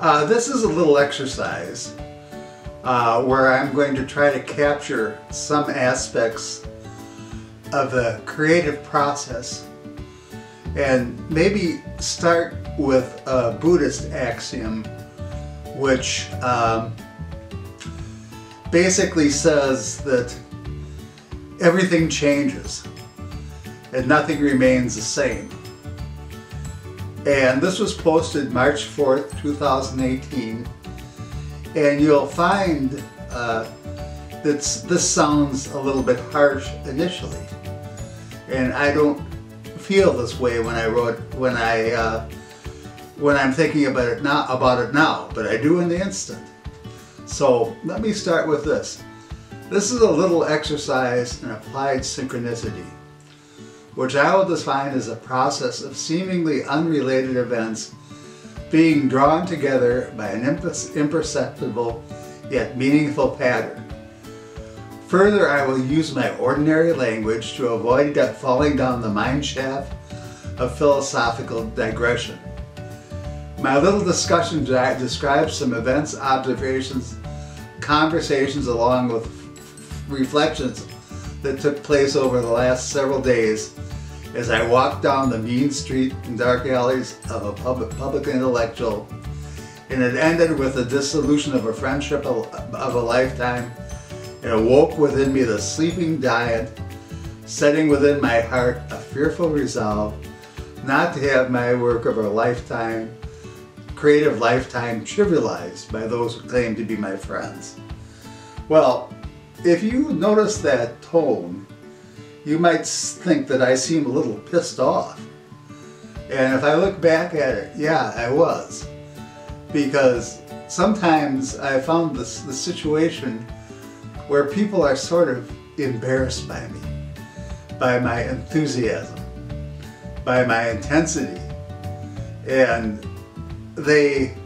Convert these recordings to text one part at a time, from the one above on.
This is a little exercise where I'm going to try to capture some aspects of the creative process and maybe start with a Buddhist axiom which basically says that everything changes and nothing remains the same. And this was posted March 4th, 2018. And you'll find that this sounds a little bit harsh initially. And I don't feel this way when I'm thinking about it now, but I do in the instant. So let me start with this. This is a little exercise in applied synchronicity, which I will define as a process of seemingly unrelated events being drawn together by an imperceptible yet meaningful pattern. Further, I will use my ordinary language to avoid falling down the mine shaft of philosophical digression. My little discussion describes some events, observations, conversations, along with reflections that took place over the last several days as I walked down the mean street and dark alleys of a public intellectual, and it ended with the dissolution of a friendship of a lifetime, and awoke within me the sleeping giant, setting within my heart a fearful resolve not to have my work of a lifetime, creative lifetime, trivialized by those who claim to be my friends. Well, if you notice that tone, you might think that I seem a little pissed off. And if I look back at it, yeah, I was. Because sometimes I found the situation where people are sort of embarrassed by me, by my enthusiasm, by my intensity. And they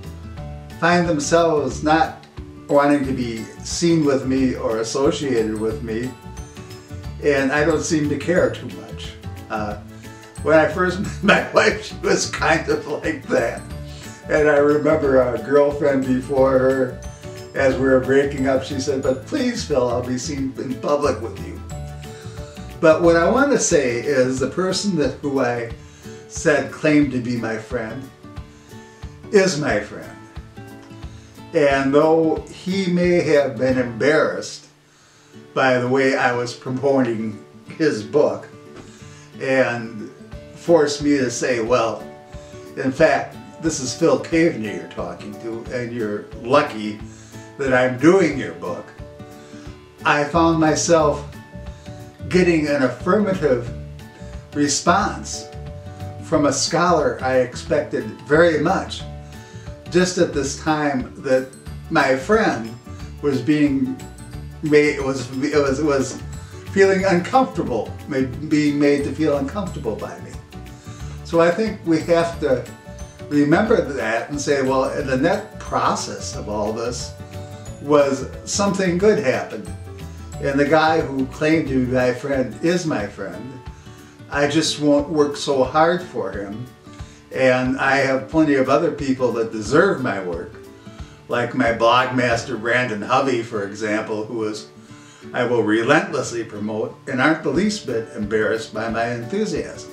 find themselves not wanting to be seen with me or associated with me, and I don't seem to care too much. When I first met my wife, she was kind of like that. And I remember a girlfriend before her, as we were breaking up, she said, "But please, Phil, I'll be seen in public with you." But what I want to say is the person who I said claimed to be my friend is my friend. And though he may have been embarrassed by the way I was promoting his book and forced me to say, well, in fact, this is Phil Kaveny you're talking to, and you're lucky that I'm doing your book, I found myself getting an affirmative response from a scholar I expected very much, just at this time that my friend was being made, was feeling uncomfortable, being made to feel uncomfortable by me. So I think we have to remember that and say, well, the net process of all this was something good happened. And the guy who claimed to be my friend is my friend. I just won't work so hard for him. And I have plenty of other people that deserve my work, like my blog master Brandon Hovey, for example, I will relentlessly promote and aren't the least bit embarrassed by my enthusiasm.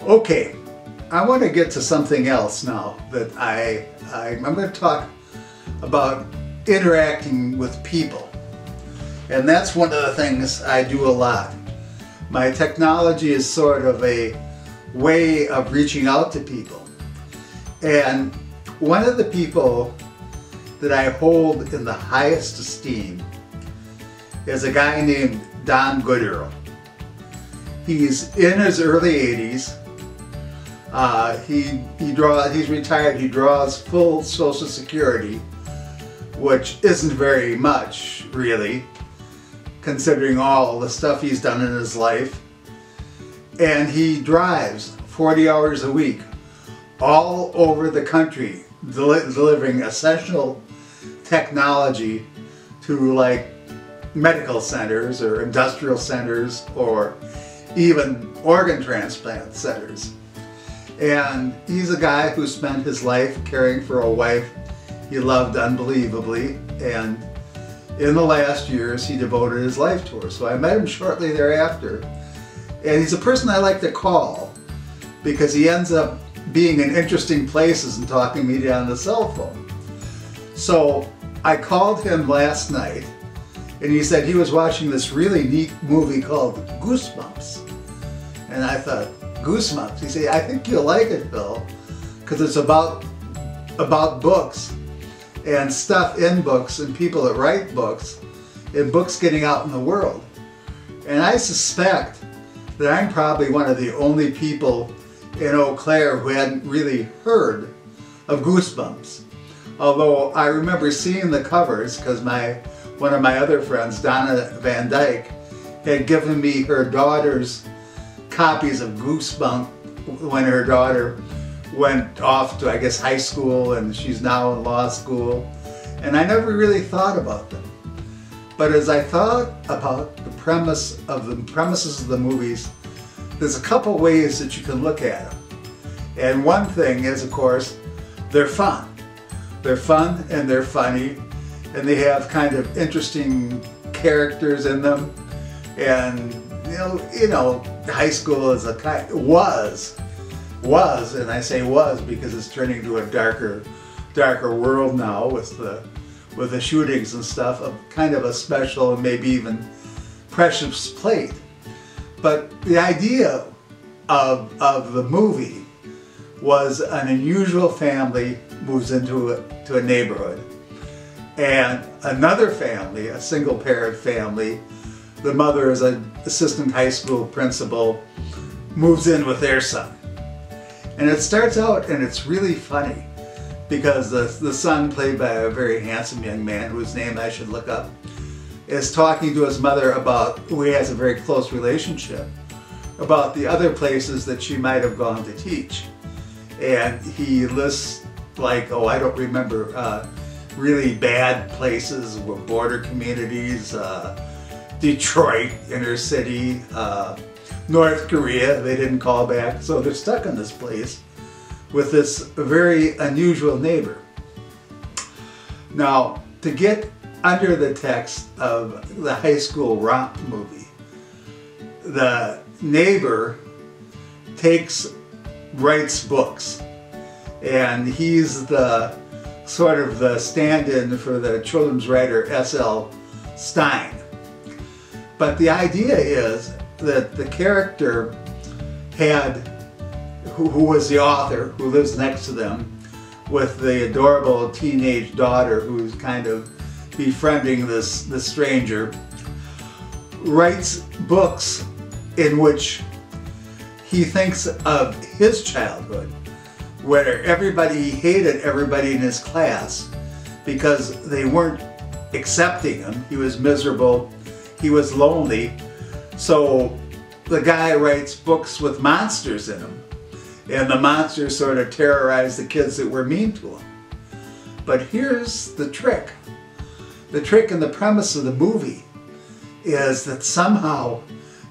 Okay, I want to get to something else now that I'm going to talk about interacting with people. And that's one of the things I do a lot. My technology is sort of a way of reaching out to people. And one of the people that I hold in the highest esteem is a guy named Don Goodero. He's in his early 80s. He's retired. He draws full Social Security, which isn't very much, really, considering all the stuff he's done in his life. And he drives 40 hours a week all over the country, delivering essential technology to like medical centers or industrial centers or even organ transplant centers. And he's a guy who spent his life caring for a wife he loved unbelievably, and in the last years he devoted his life to her. So I met him shortly thereafter, and he's a person I like to call because he ends up being in interesting places and talking to me on the cell phone. So I called him last night, and he said he was watching this really neat movie called Goosebumps. And I thought, Goosebumps? He said, I think you'll like it, Bill, because it's about books and stuff in books and people that write books and books getting out in the world. And I suspect that I'm probably one of the only people in Eau Claire who hadn't really heard of Goosebumps. Although I remember seeing the covers because one of my other friends, Donna Van Dyke, had given me her daughter's copies of Goosebumps when her daughter went off to, I guess, high school, and she's now in law school. And I never really thought about them. But as I thought about the premises of the movies, there's a couple ways that you can look at them. And one thing is, of course, they're fun. They're fun and they're funny, and they have kind of interesting characters in them. And you know, high school is was, and I say was because it's turning into a darker world now with the shootings and stuff, of kind of a special and maybe even precious plate. But the idea of the movie was an unusual family moves into a neighborhood, and another family, a single parent family, the mother is an assistant high school principal, moves in with their son. And it starts out, and it's really funny because the son, played by a very handsome young man whose name I should look up, is talking to his mother about, who he has a very close relationship, about the other places that she might have gone to teach. And he lists, like, oh, I don't remember, really bad places, border communities, Detroit, inner city, North Korea, they didn't call back, so they're stuck in this place with this very unusual neighbor. Now, to get under the text of the high school romp movie, the neighbor writes books, and he's the sort of the stand-in for the children's writer S.L. Stein. But the idea is that the character who was the author, who lives next to them, with the adorable teenage daughter who's kind of befriending this stranger, writes books in which he thinks of his childhood, where he hated everybody in his class because they weren't accepting him. He was miserable, he was lonely, so the guy writes books with monsters in them, and the monsters sort of terrorize the kids that were mean to him. But here's the trick. The trick and the premise of the movie is that somehow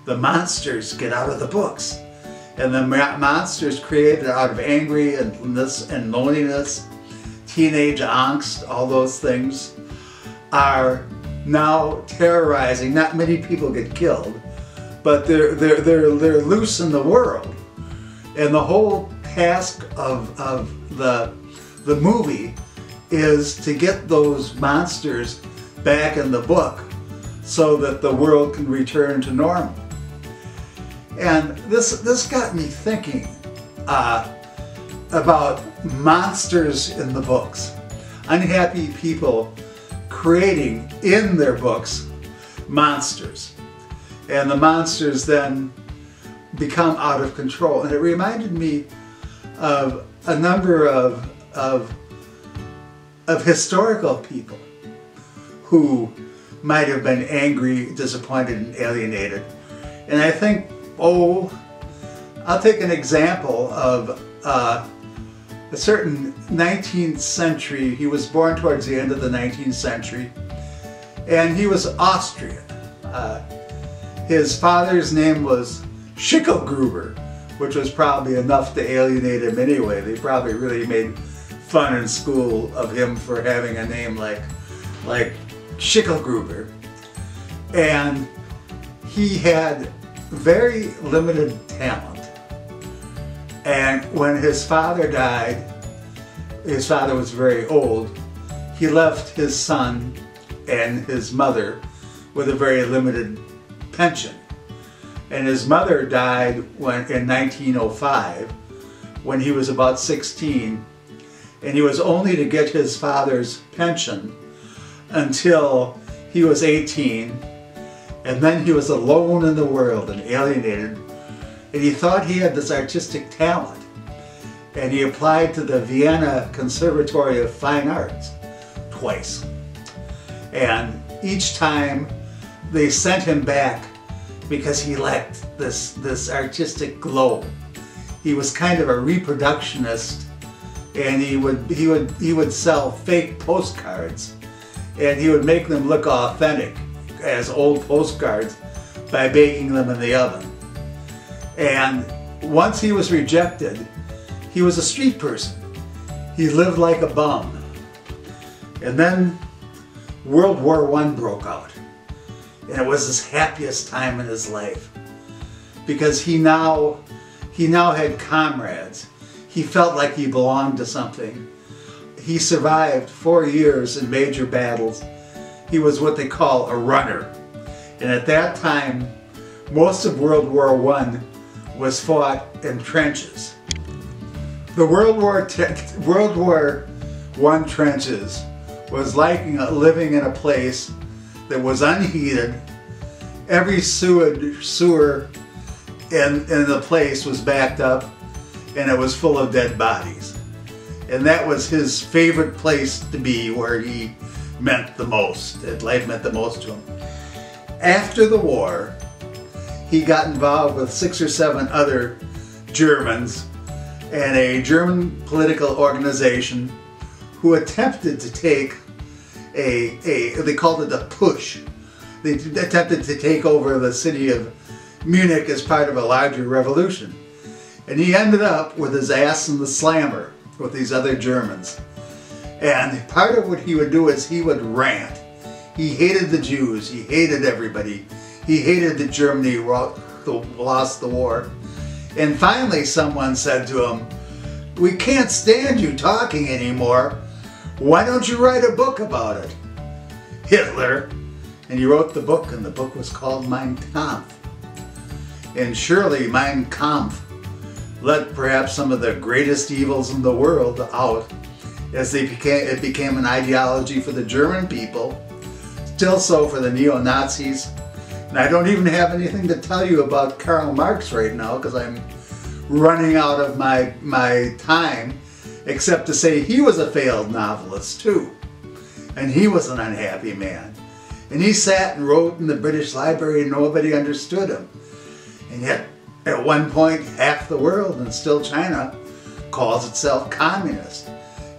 the monsters get out of the books. And the monsters created out of angriness and loneliness, teenage angst, all those things, are now terrorizing. Not many people get killed, but they're loose in the world. And the whole task of the movie is to get those monsters back in the book so that the world can return to normal. And this got me thinking about monsters in the books. Unhappy people creating in their books monsters. And the monsters then become out of control. And it reminded me of a number of historical people who might have been angry, disappointed, and alienated. And I think, I'll take an example of a certain 19th century, he was born towards the end of the 19th century, and he was Austrian. His father's name was Schicklgruber, which was probably enough to alienate him anyway. They probably really made fun in school of him for having a name like Schicklgruber. And he had very limited talent. And when his father died, his father was very old, he left his son and his mother with a very limited pension. And his mother died in 1905 when he was about 16, and he was only to get his father's pension until he was 18, and then he was alone in the world and alienated, and he thought he had this artistic talent, and he applied to the Vienna Conservatory of Fine Arts twice, and each time they sent him back because he lacked this artistic glow. He was kind of a reproductionist, and he would sell fake postcards, and he would make them look authentic as old postcards by baking them in the oven. And once he was rejected, he was a street person. He lived like a bum. And then World War I broke out. And it was his happiest time in his life, because he now had comrades. He felt like he belonged to something. He survived 4 years in major battles. He was what they call a runner. And at that time, most of World War I was fought in trenches. The World War I trenches was like living in a place that was unheated. Every sewer in the place was backed up, and it was full of dead bodies. And that was his favorite place to be, where he meant the most, that life meant the most to him. After the war, he got involved with 6 or 7 other Germans and a German political organization who attempted to take they called it a push. They attempted to take over the city of Munich as part of a larger revolution. And he ended up with his ass in the slammer with these other Germans. And part of what he would do is he would rant. He hated the Jews. He hated everybody. He hated that Germany lost the war. And finally someone said to him, "We can't stand you talking anymore. Why don't you write a book about it?" Hitler. And he wrote the book, and the book was called Mein Kampf. And surely Mein Kampf let perhaps some of the greatest evils in the world out, as it became an ideology for the German people, still so for the neo-Nazis. And I don't even have anything to tell you about Karl Marx right now, because I'm running out of my time, except to say he was a failed novelist too. And he was an unhappy man. And he sat and wrote in the British Library and nobody understood him. And yet, at one point, half the world, and still China, calls itself communist.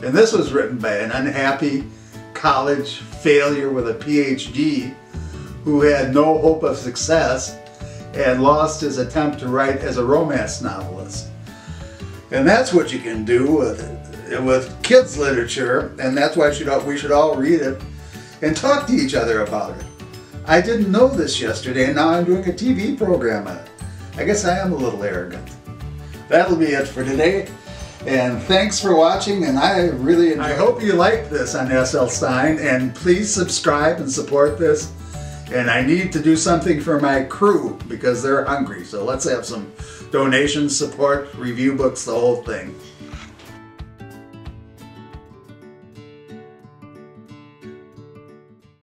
And this was written by an unhappy college failure with a PhD who had no hope of success and lost his attempt to write as a romance novelist. And that's what you can do with kids' literature, and that's why we should all read it and talk to each other about it. I didn't know this yesterday, and now I'm doing a TV program on it. I guess I am a little arrogant. That'll be it for today, and thanks for watching, and I really enjoyed it. I hope you liked this on S.L. Stein, and please subscribe and support this. And I need to do something for my crew because they're hungry, so let's have some donations, support, review books, the whole thing.